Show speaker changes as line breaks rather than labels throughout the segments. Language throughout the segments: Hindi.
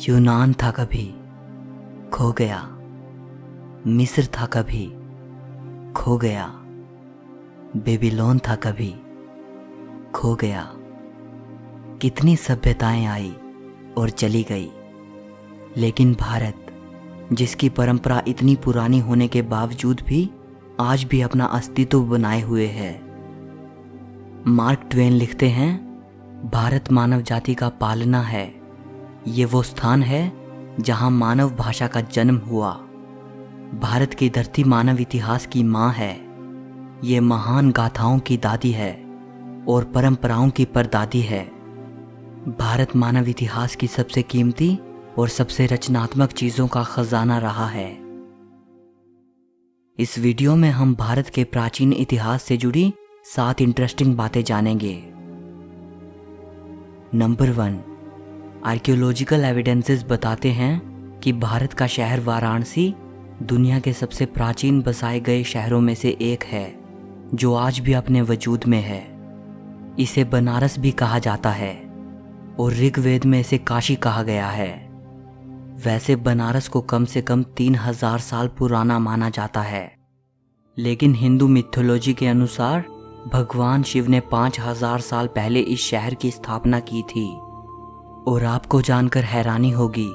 यूनान था कभी, खो गया। मिस्र था कभी, खो गया। बेबीलोन था कभी, खो गया। कितनी सभ्यताएं आई और चली गई, लेकिन भारत, जिसकी परंपरा इतनी पुरानी होने के बावजूद भी आज भी अपना अस्तित्व बनाए हुए है। मार्क ट्वेन लिखते हैं, भारत मानव जाति का पालना है। ये वो स्थान है जहां मानव भाषा का जन्म हुआ। भारत की धरती मानव इतिहास की माँ है। ये महान गाथाओं की दादी है और परंपराओं की परदादी है। भारत मानव इतिहास की सबसे कीमती और सबसे रचनात्मक चीजों का खजाना रहा है। इस वीडियो में हम भारत के प्राचीन इतिहास से जुड़ी 7 इंटरेस्टिंग बातें जानेंगे। नंबर 1, आर्कियोलॉजिकल एविडेंसेस बताते हैं कि भारत का शहर वाराणसी दुनिया के सबसे प्राचीन बसाए गए शहरों में से एक है, जो आज भी अपने वजूद में है। इसे बनारस भी कहा जाता है और ऋग्वेद में इसे काशी कहा गया है। वैसे बनारस को कम से कम 3000 साल पुराना माना जाता है, लेकिन हिंदू मिथोलॉजी के अनुसार भगवान शिव ने 5000 साल पहले इस शहर की स्थापना की थी। और आपको जानकर हैरानी होगी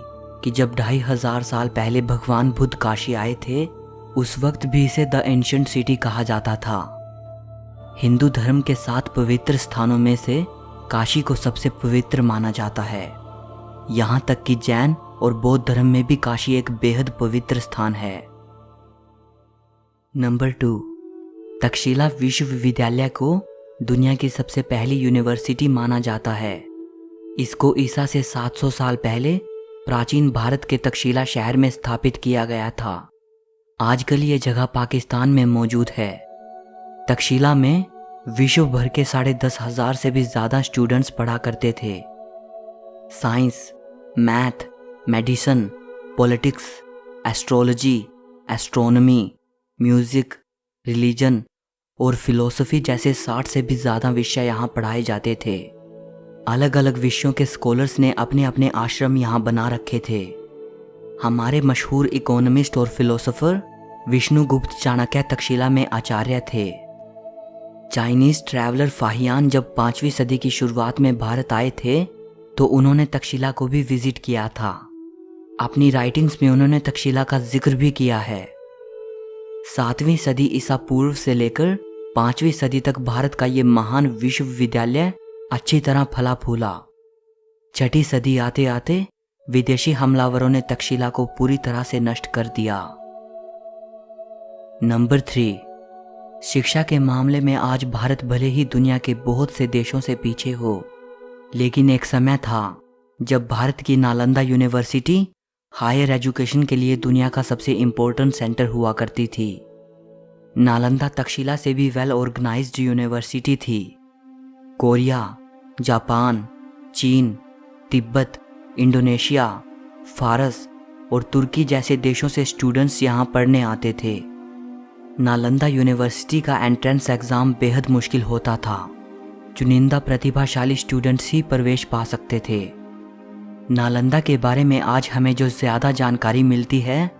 कि जब 2500 साल पहले भगवान बुद्ध काशी आए थे, उस वक्त भी इसे द एंशिएंट सिटी कहा जाता था। हिंदू धर्म के 7 पवित्र स्थानों में से काशी को सबसे पवित्र माना जाता है। यहाँ तक कि जैन और बौद्ध धर्म में भी काशी एक बेहद पवित्र स्थान है। नंबर 2, तक्षशिला विश्वविद्यालय को दुनिया की सबसे पहली यूनिवर्सिटी माना जाता है। इसको ईसा से 700 साल पहले प्राचीन भारत के तक्षशिला शहर में स्थापित किया गया था। आजकल ये जगह पाकिस्तान में मौजूद है। तक्षशिला में विश्व भर के 10,500 से भी ज़्यादा स्टूडेंट्स पढ़ा करते थे। Science, math, medicine, politics, astrology, astronomy, music, religion और फिलॉसफी जैसे 60 से भी ज़्यादा विषय यहाँ पढ़ाए जाते थे। अलग अलग विषयों के स्कॉलर्स ने अपने अपने आश्रम यहाँ बना रखे थे। हमारे मशहूर इकोनॉमिस्ट और फिलोसोफर विष्णुगुप्त चाणक्य तक्षशिला में आचार्य थे। चाइनीज ट्रैवलर फाहियान जब 5वीं सदी की शुरुआत में भारत आए थे, तो उन्होंने तक्षशिला को भी विजिट किया था। अपनी राइटिंग्स में उन्होंने तक्षशिला का जिक्र भी किया है। 7वीं सदी ईसा पूर्व से लेकर 5वीं सदी तक भारत का ये महान विश्वविद्यालय अच्छी तरह फला फूला। 6ठी सदी आते आते विदेशी हमलावरों ने तक्षशिला को पूरी तरह से नष्ट कर दिया। नंबर 3, शिक्षा के मामले में आज भारत भले ही दुनिया के बहुत से देशों से पीछे हो, लेकिन एक समय था जब भारत की नालंदा यूनिवर्सिटी हायर एजुकेशन के लिए दुनिया का सबसे इम्पोर्टेंट सेंटर हुआ करती थी। नालंदा तक्षशिला से भी वेल ऑर्गेनाइज्ड यूनिवर्सिटी थी। कोरिया, जापान, चीन, तिब्बत, इंडोनेशिया, फारस और तुर्की जैसे देशों से स्टूडेंट्स यहाँ पढ़ने आते थे। नालंदा यूनिवर्सिटी का एंट्रेंस एग्ज़ाम बेहद मुश्किल होता था। चुनिंदा प्रतिभाशाली स्टूडेंट्स ही प्रवेश पा सकते थे। नालंदा के बारे में आज हमें जो ज़्यादा जानकारी मिलती है,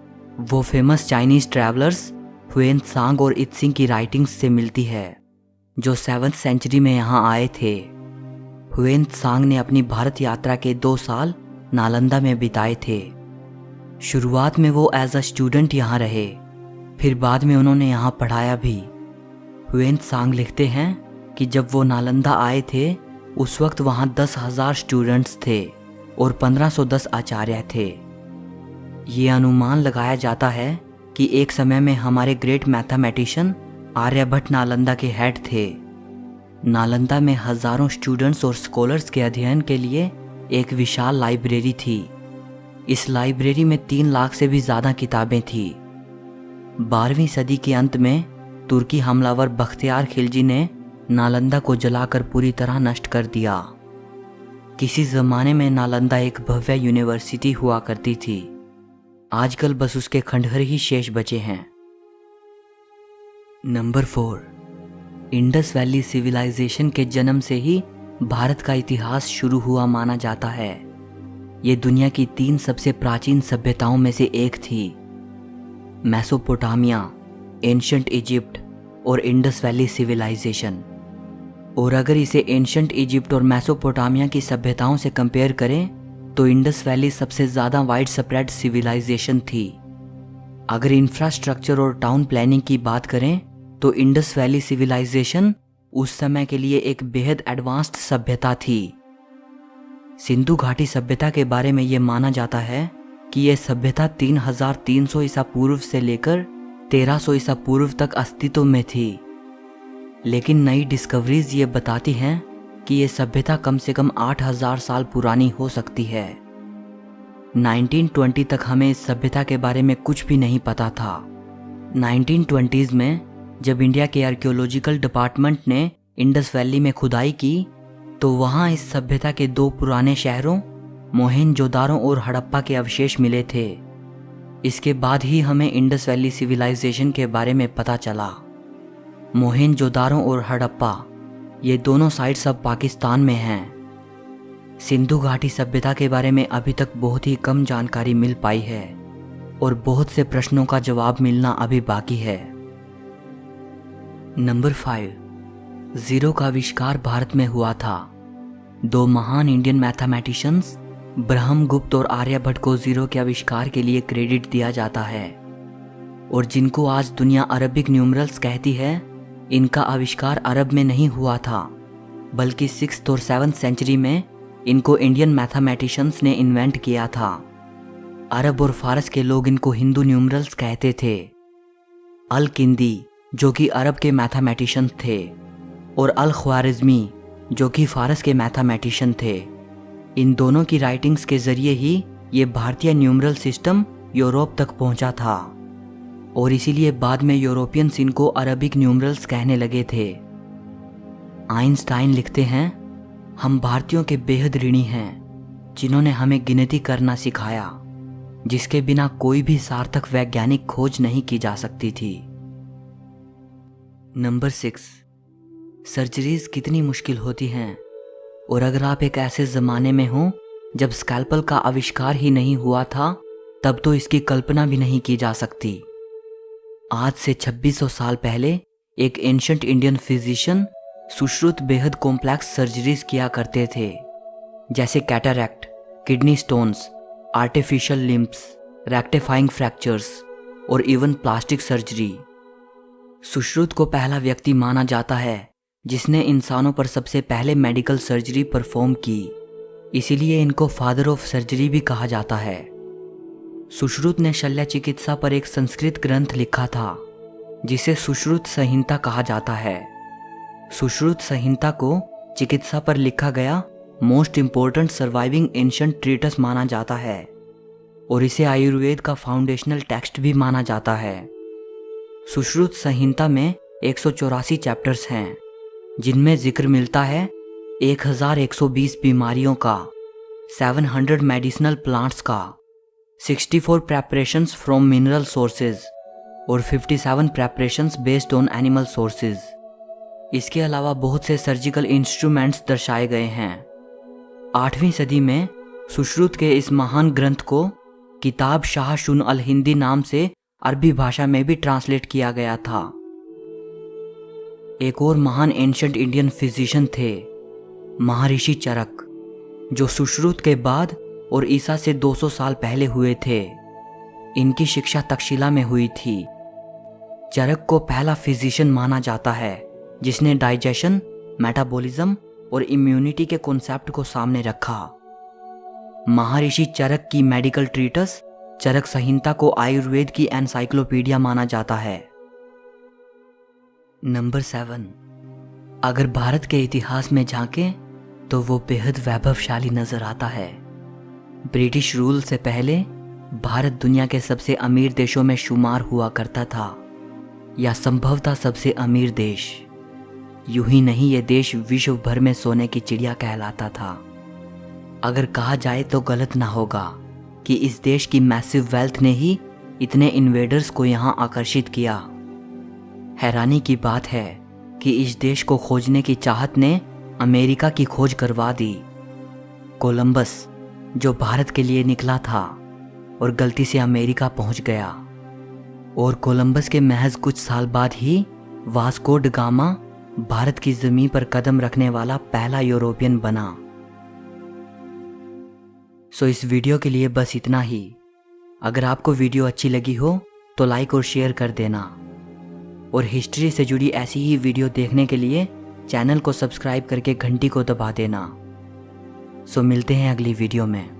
वो famous Chinese travellers when Tsang और इत्सिंग की राइटिंग्स से मिलती है, जो 7वीं सेंचुरी में यहाँ आए थे। हुएन त्सांग ने अपनी भारत यात्रा के 2 साल नालंदा में बिताए थे। शुरुआत में वो एज अ स्टूडेंट यहाँ रहे, फिर बाद में उन्होंने यहाँ पढ़ाया भी। हुएन त्सांग लिखते हैं कि जब वो नालंदा आए थे, उस वक्त वहाँ 10,000 स्टूडेंट्स थे और 1510 आचार्य थे। ये अनुमान लगाया जाता है कि एक समय में हमारे ग्रेट मैथमेटिशियन आर्यभट्ट नालंदा के हेड थे। नालंदा में हजारों स्टूडेंट्स और स्कॉलर्स के अध्ययन के लिए एक विशाल लाइब्रेरी थी। इस लाइब्रेरी में 3 लाख से भी ज़्यादा किताबें थीं। 12वीं सदी के अंत में तुर्की हमलावर बख्तियार खिलजी ने नालंदा को जलाकर पूरी तरह नष्ट कर दिया। किसी ज़माने में नालंदा एक भव्य यूनिवर्सिटी हुआ करती थी। आजकल बस उसके खंडहर ही शेष बचे हैं। नंबर 4, इंडस वैली सिविलाइजेशन के जन्म से ही भारत का इतिहास शुरू हुआ माना जाता है। ये दुनिया की 3 सबसे प्राचीन सभ्यताओं में से एक थी, मेसोपोटामिया, एंशिएंट इजिप्ट और इंडस वैली सिविलाइजेशन। और अगर इसे एंशिएंट इजिप्ट और मेसोपोटामिया की सभ्यताओं से कंपेयर करें तो इंडस वैली सबसे ज़्यादा वाइड स्प्रेड सिविलाइजेशन थी। अगर इंफ्रास्ट्रक्चर और टाउन प्लानिंग की बात करें तो इंडस वैली सिविलाइजेशन उस समय के लिए एक बेहद एडवांस्ड सभ्यता थी। सिंधु घाटी सभ्यता के बारे में ये माना जाता है कि यह सभ्यता 3300 ईसा पूर्व से लेकर 1300 ईसा पूर्व तक अस्तित्व में थी। लेकिन नई डिस्कवरीज ये बताती हैं कि यह सभ्यता कम से कम 8000 साल पुरानी हो सकती है। 1920 तक हमें इस सभ्यता के बारे में कुछ भी नहीं पता था। 1920s में जब इंडिया के आर्कियोलॉजिकल डिपार्टमेंट ने इंडस वैली में खुदाई की तो वहाँ इस सभ्यता के 2 पुराने शहरों मोहेंजोदारो और हड़प्पा के अवशेष मिले थे। इसके बाद ही हमें इंडस वैली सिविलाइजेशन के बारे में पता चला। मोहेंजोदारो और हड़प्पा ये दोनों साइट्स अब पाकिस्तान में हैं। सिंधु घाटी सभ्यता के बारे में अभी तक बहुत ही कम जानकारी मिल पाई है और बहुत से प्रश्नों का जवाब मिलना अभी बाकी है। नंबर 5, जीरो का आविष्कार भारत में हुआ था। 2 महान इंडियन मैथमेटिशियंस ब्रह्मगुप्त और आर्यभट्ट को जीरो के आविष्कार के लिए क्रेडिट दिया जाता है और जिनको आज दुनिया अरबिक न्यूमरल्स कहती है, इनका आविष्कार अरब में नहीं हुआ था बल्कि 6th और 7th सेंचुरी में इनको इंडियन मैथमेटिशियंस ने इन्वेंट किया था। अरब और फारस के लोग इनको हिंदू न्यूमरल्स कहते थे। अल किंदी जो कि अरब के मैथमेटिशियन थे और अल ख्वारिज़मी जो कि फारस के मैथमेटिशियन थे। इन दोनों की राइटिंग्स के जरिए ही ये भारतीय न्यूमरल सिस्टम यूरोप तक पहुंचा था और इसीलिए बाद में यूरोपियंस इनको अरबिक न्यूमरल्स कहने लगे थे। आइंस्टाइन लिखते हैं, हम भारतीयों के बेहद ऋणी हैं जिन्होंने हमें गिनती करना सिखाया, जिसके बिना कोई भी सार्थक वैज्ञानिक खोज नहीं की जा सकती थी। नंबर 6, सर्जरीज कितनी मुश्किल होती हैं और अगर आप एक ऐसे ज़माने में हो जब स्कैल्पल का आविष्कार ही नहीं हुआ था तब तो इसकी कल्पना भी नहीं की जा सकती। आज से 2600 साल पहले एक एंशिएंट इंडियन फिजिशियन सुश्रुत बेहद कॉम्प्लेक्स सर्जरीज किया करते थे, जैसे cataract, kidney stones, artificial limbs, rectifying fractures और इवन प्लास्टिक सर्जरी। सुश्रुत को पहला व्यक्ति माना जाता है जिसने इंसानों पर सबसे पहले मेडिकल सर्जरी परफॉर्म की, इसीलिए इनको फादर ऑफ सर्जरी भी कहा जाता है। सुश्रुत ने शल्य चिकित्सा पर एक संस्कृत ग्रंथ लिखा था जिसे सुश्रुत संहिता कहा जाता है। सुश्रुत संहिता को चिकित्सा पर लिखा गया most important surviving ancient treatise माना जाता है और इसे आयुर्वेद का फाउंडेशनल टेक्स्ट भी माना जाता है। सुश्रुत संहिता में 184 चैप्टर्स हैं जिनमें जिक्र मिलता है 1120 बीमारियों का, 700 मेडिसिनल प्लांट्स का, 64 प्रेपरेशंस फ्रॉम मिनरल सोर्सेज और 57 preparations based on animal sources. इसके अलावा बहुत से सर्जिकल इंस्ट्रूमेंट्स दर्शाए गए हैं। 8वीं सदी में सुश्रुत के इस महान ग्रंथ को किताब शाह शुन अल हिंदी नाम से अरबी भाषा में भी ट्रांसलेट किया गया था। एक और महान एंशिएंट इंडियन फिजिशियन थे महर्षि चरक, जो सुश्रुत के बाद और ईसा से 200 साल पहले हुए थे। इनकी शिक्षा तक्षशिला में हुई थी। चरक को पहला फिजिशियन माना जाता है जिसने डाइजेशन, मेटाबॉलिज्म और इम्यूनिटी के कॉन्सेप्ट को सामने रखा। महर्षि चरक की मेडिकल ट्रीटस चरक संहिता को आयुर्वेद की एनसाइक्लोपीडिया माना जाता है। नंबर 7, अगर भारत के इतिहास में झांकें तो वो बेहद वैभवशाली नजर आता है। ब्रिटिश रूल से पहले भारत दुनिया के सबसे अमीर देशों में शुमार हुआ करता था, या संभवतः सबसे अमीर देश। यूं ही नहीं, ये देश विश्व भर में सोने की चिड़िया कहलाता था। अगर कहा जाए तो गलत ना होगा कि इस देश की मैसिव वेल्थ ने ही इतने इन्वेडर्स को यहां आकर्षित किया। हैरानी की बात है कि इस देश को खोजने की चाहत ने अमेरिका की खोज करवा दी। कोलंबस जो भारत के लिए निकला था और गलती से अमेरिका पहुंच गया। और कोलंबस के महज कुछ साल बाद ही वास्को ड गामा भारत की जमीन पर कदम रखने वाला पहला यूरोपियन बना। सो इस वीडियो के लिए बस इतना ही। अगर आपको वीडियो अच्छी लगी हो तो लाइक और शेयर कर देना, और हिस्ट्री से जुड़ी ऐसी ही वीडियो देखने के लिए चैनल को सब्सक्राइब करके घंटी को दबा देना। सो मिलते हैं अगली वीडियो में।